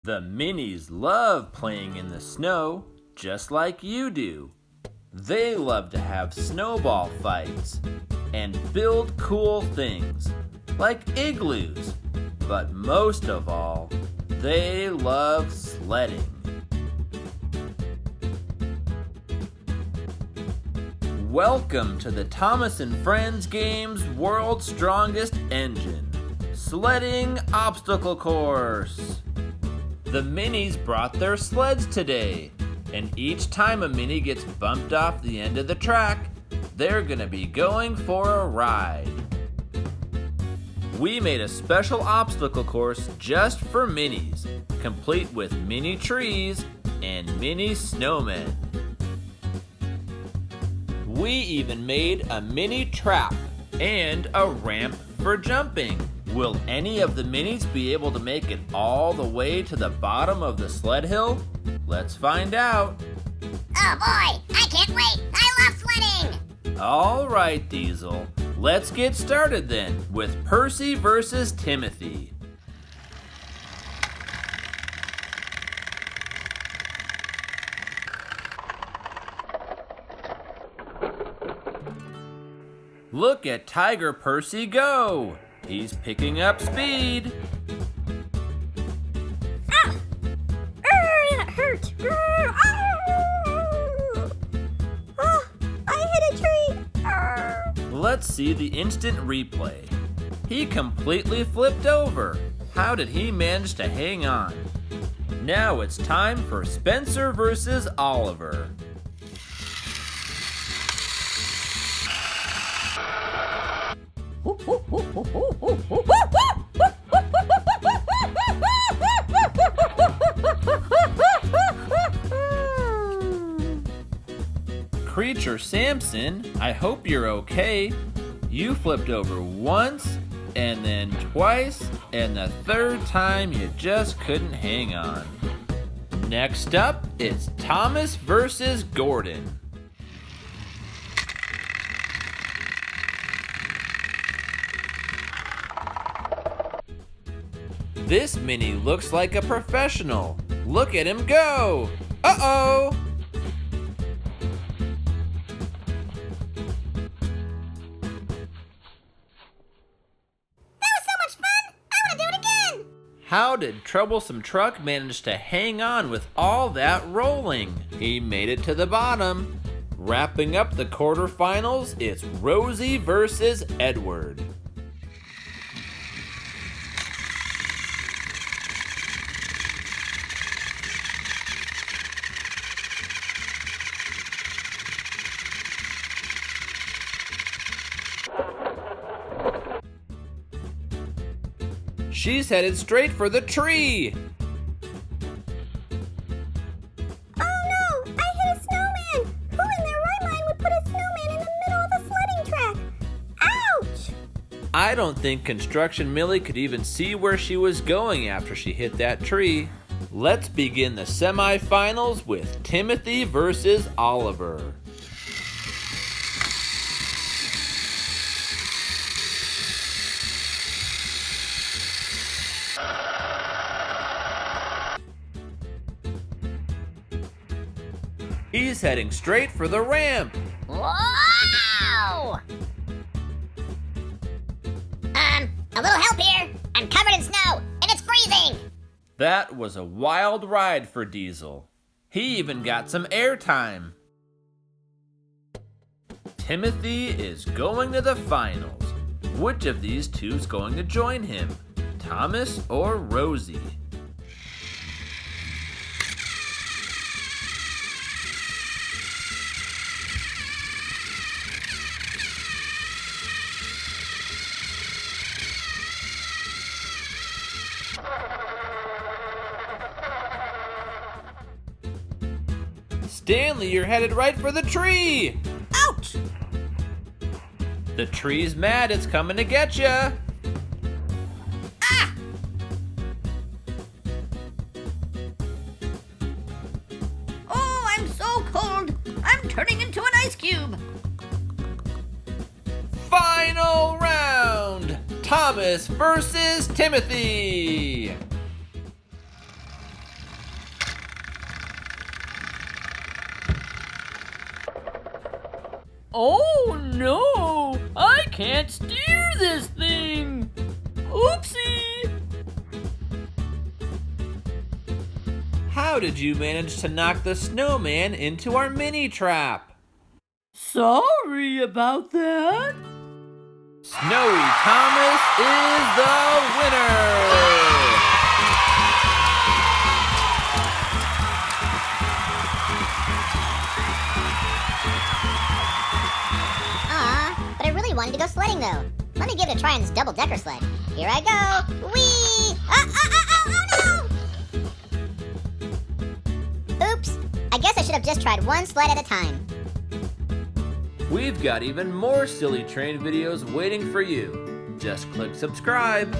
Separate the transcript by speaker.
Speaker 1: The minis love playing in the snow, just like you do. They love to have snowball fights and build cool things, like igloos. But most of all, they love sledding. Welcome to the Thomas and Friends Games World's Strongest Engine, Sledding Obstacle Course. The minis brought their sleds today, and each time a mini gets bumped off the end of the track, they're gonna be going for a ride. We made a special obstacle course just for minis, complete with mini trees and mini snowmen. We even made a mini trap and a ramp for jumping. Will any of the minis be able to make it all the way to the bottom of the sled hill? Let's find out.
Speaker 2: Oh boy, I can't wait! I love sledding!
Speaker 1: All right, Diesel. Let's get started then with Percy versus Timothy. Look at Tiger Percy go! He's picking up speed.
Speaker 2: Ah! That hurt! I hit a tree!
Speaker 1: Let's see the instant replay. He completely flipped over. How did he manage to hang on? Now it's time for Spencer versus Oliver. Creature Samson, I hope you're okay. You flipped over once, and then twice, and the third time you just couldn't hang on. Next up, it's Thomas versus Gordon. This mini looks like a professional. Look at him go! Uh-oh! How did Troublesome Truck manage to hang on with all that rolling? He made it to the bottom. Wrapping up the quarterfinals, it's Rosie versus Edward. She's headed straight for the tree.
Speaker 2: Oh no, I hit a snowman. Who in their right mind would put a snowman in the middle of a sledding track? Ouch!
Speaker 1: I don't think Construction Millie could even see where she was going after she hit that tree. Let's begin the semifinals with Timothy versus Oliver. He's heading straight for the ramp.
Speaker 2: Whoa! A little help here. I'm covered in snow, and it's freezing.
Speaker 1: That was a wild ride for Diesel. He even got some airtime. Timothy is going to the finals. Which of these two is going to join him? Thomas or Rosie? Stanley, you're headed right for the tree!
Speaker 2: Ouch!
Speaker 1: The tree's mad, it's coming to get ya!
Speaker 2: Ah! Oh, I'm so cold! I'm turning into an ice cube!
Speaker 1: Final round! Thomas versus Timothy!
Speaker 3: Oh no! I can't steer this thing! Oopsie!
Speaker 1: How did you manage to knock the snowman into our mini trap?
Speaker 3: Sorry about that.
Speaker 1: Snowy Thomas is the winner!
Speaker 2: But I really wanted to go sledding though. Let me give it a try on this double-decker sled. Here I go. Whee! Oh no! Oops. I guess I should have just tried one sled at a time.
Speaker 1: We've got even more silly train videos waiting for you. Just click subscribe.